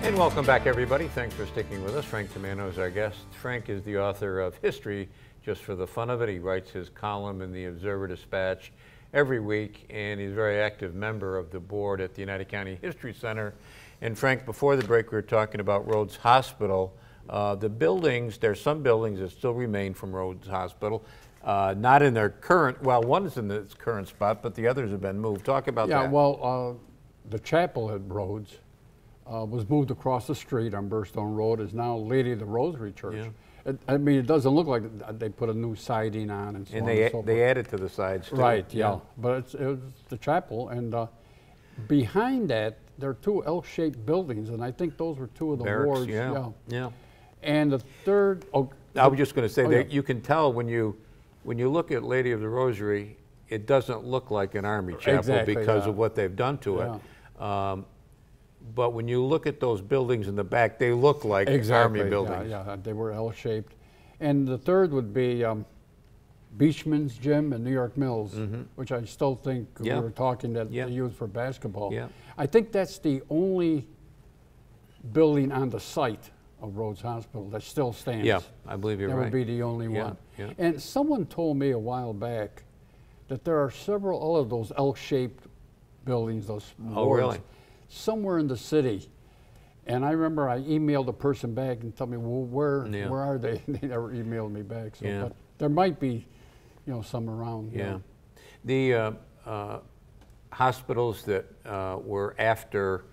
And welcome back, everybody. Thanks for sticking with us. Frank Tomaino is our guest. Frank is the author of History Just for the Fun of It. He writes his column in the Observer-Dispatch every week, and he's a very active member of the board at the United County History Center. And Frank, before the break, we were talking about Rhodes Hospital. The buildings, there's some buildings that still remain from Rhodes Hospital, not in their current, well, one is in its current spot, but the others have been moved. Talk about that. Yeah, well, the chapel at Rhodes was moved across the street on Burstone Road, is now Lady of the Rosary Church. Yeah. I mean, it doesn't look like they put a new siding on and so on and so forth. They added to the sides too. Right, yeah. But it was the chapel, and behind that, there are two L-shaped buildings, and I think those were two of the wards. Yeah. And the third... I was just going to say that you can tell when you look at Lady of the Rosary, it doesn't look like an army chapel because of what they've done to it. But when you look at those buildings in the back, they look like army buildings. Yeah, they were L-shaped. And the third would be Beachman's Gym and New York Mills, which I still think we were talking that they use for basketball. Yeah. I think that's the only building on the site of Rhodes Hospital that still stands. Yeah, I believe you're right. That would be the only one. Yeah. And someone told me a while back that there are several other of those L-shaped buildings, those wards, somewhere in the city. And I remember I emailed a person back and told me, well, where are they? They never emailed me back. So, but there might be, some around. Yeah. The hospitals that were after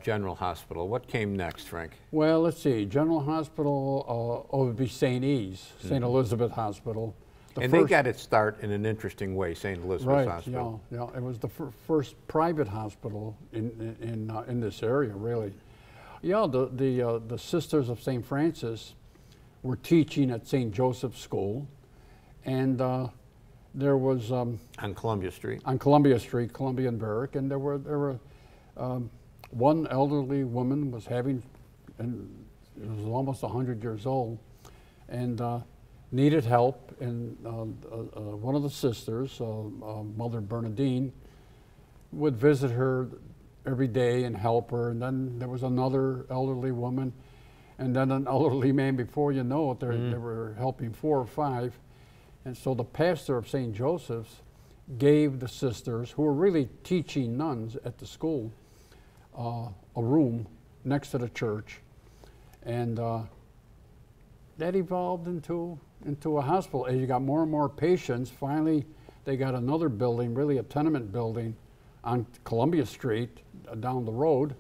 General Hospital, what came next, Frank? Well, let's see. General Hospital would be St. E's, St. Elizabeth Hospital. They got its start in an interesting way, St. Elizabeth Hospital. Yeah. It was the first private hospital in this area, really. Yeah, the Sisters of St. Francis were teaching at St. Joseph's School, and there was on Columbia Street. On Columbia Street, Columbia and Barrack, and there were one elderly woman was having, and it was almost 100 years old, and needed help, and one of the sisters, Mother Bernadine, would visit her every day and help her, and then there was another elderly woman, and then an elderly man. Before you know it, they were helping 4 or 5, and so the pastor of St. Joseph's gave the sisters, who were really teaching nuns at the school, a room next to the church, and that evolved into a hospital. As you got more and more patients, finally they got another building, really a tenement building, on Columbia Street down the road,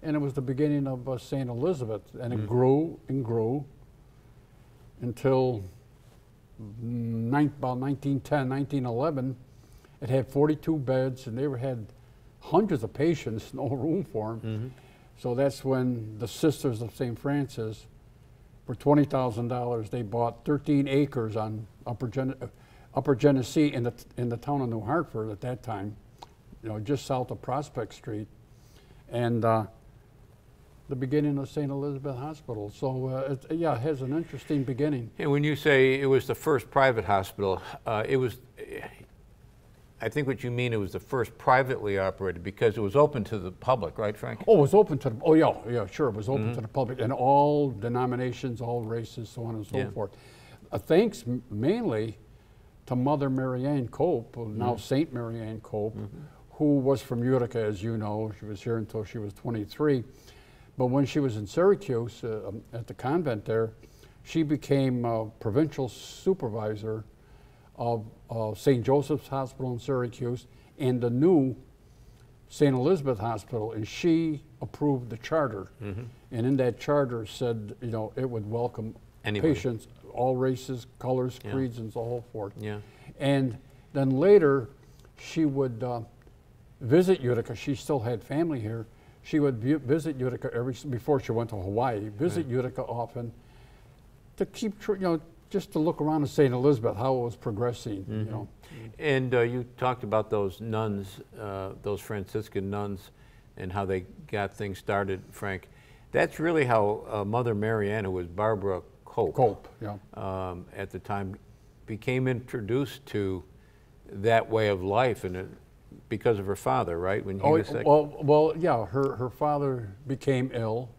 and it was the beginning of St. Elizabeth, and it grew and grew until about 1910, 1911. It had 42 beds, and they had hundreds of patients, no room for them. So that's when the Sisters of St. Francis, for $20,000, they bought 13 acres on Upper Genesee in the town of New Hartford at that time, just south of Prospect Street, and the beginning of St. Elizabeth Hospital. So it has an interesting beginning. And when you say it was the first private hospital, it was, I think what you mean, it was the first privately operated because it was open to the public, right, Frank? Oh, it was open to the, yeah, sure, it was open to the public, and all denominations, all races, so on and so forth. Thanks mainly to Mother Mary Ann Cope, now Saint Mary Ann Cope, who was from Utica, as you know. She was here until she was 23. But when she was in Syracuse at the convent there, she became provincial supervisor of St. Joseph's Hospital in Syracuse and the new St. Elizabeth Hospital, and she approved the charter. And in that charter said, it would welcome patients, all races, colors, creeds, and so forth. And then later, she would visit Utica. She still had family here. She would visit Utica before she went to Hawaii, visit Utica often to keep, just to look around at St. Elizabeth, how it was progressing, And you talked about those nuns, those Franciscan nuns, and how they got things started, Frank. That's really how Mother Mary Ann, who was Barbara Cope, at the time, became introduced to that way of life, and because of her father, right? When he was sick. Well, yeah. Her father became ill,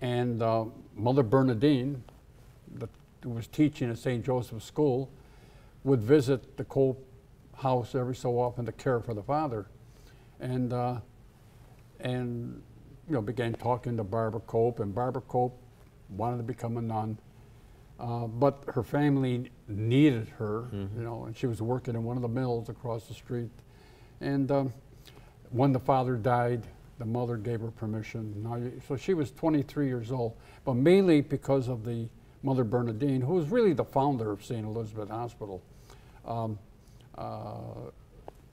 And Mother Bernadine, who was teaching at St. Joseph's School, would visit the Cope house every so often to care for the father. And you know, began talking to Barbara Cope, and Barbara Cope wanted to become a nun. But her family needed her, you know, and she was working in one of the mills across the street. And when the father died, the mother gave her permission. So she was 23 years old, but mainly because of the Mother Bernadine, who was really the founder of St. Elizabeth Hospital.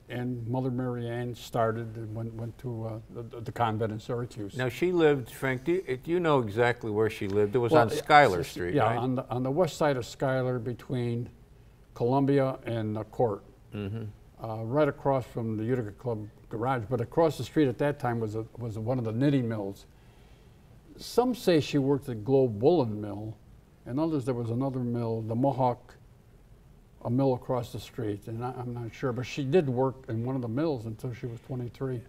And Mother Mary Ann started and went to the convent in Syracuse. Now she lived, Frank, do you know exactly where she lived? It was on Schuyler Street, yeah, right? on the west side of Schuyler between Columbia and Court. Right across from the Utica Club garage, but across the street at that time was one of the knitting mills. Some say she worked at Globe Woolen Mill, and others there was another mill, the Mohawk, a mill across the street, and I'm not sure, but she did work in one of the mills until she was 23.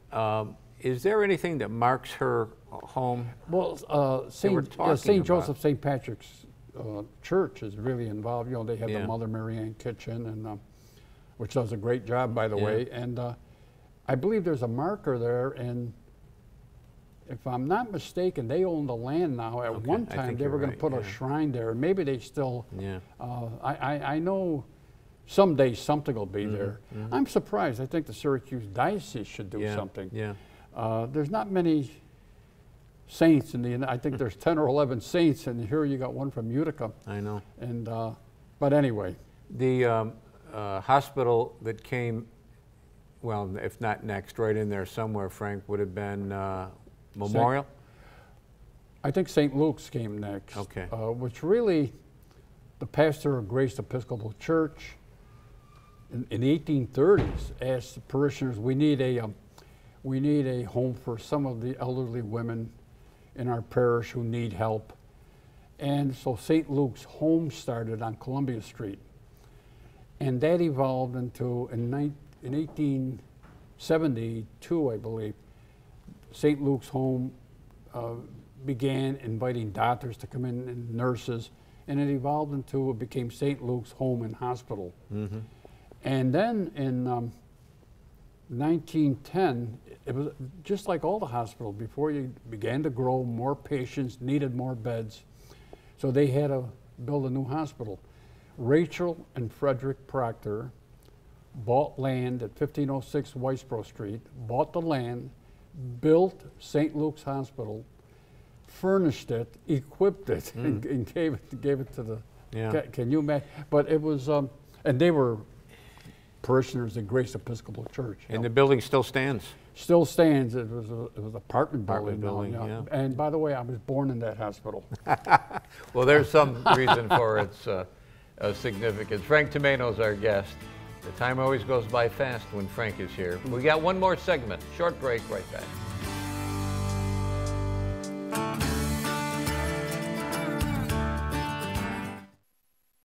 Is there anything that marks her home? Well, St. Joseph, St. Patrick's Church is really involved. You know, they have the Mother Mary Ann kitchen, and which does a great job, by the way. And I believe there's a marker there, and if I'm not mistaken, they own the land now. At one time, they were going to put a shrine there, and maybe they still. I know someday something will be there. I'm surprised. I think the Syracuse Diocese should do something. There's not many saints in the. I think there's 10 or 11 saints, and here you got one from Utica. I know. And but anyway, the hospital that came, well, if not next, right in there somewhere, Frank, would have been Memorial? I think St. Luke's came next. Which really, the pastor of Grace Episcopal Church in the 1830s asked the parishioners, we need a home for some of the elderly women in our parish who need help. And so St. Luke's home started on Columbia Street. And that evolved into, in 1872, I believe, St. Luke's home began inviting doctors to come in and nurses, and it evolved into, it became St. Luke's Home and Hospital. And then in 1910, it was just like all the hospitals, before you began to grow, more patients needed more beds, so they had to build a new hospital. Rachel and Frederick Proctor bought land at 1506 Weisboro Street, bought the land, built St. Luke's Hospital, furnished it, equipped it, and gave it to the. Can you imagine? But it was, and they were parishioners at Grace Episcopal Church. And the building still stands. Still stands. It was an apartment building. And by the way, I was born in that hospital. Well, there's some reason for its significance. Frank Tomaino is our guest. The time always goes by fast when Frank is here. We got one more segment. Short break, right back.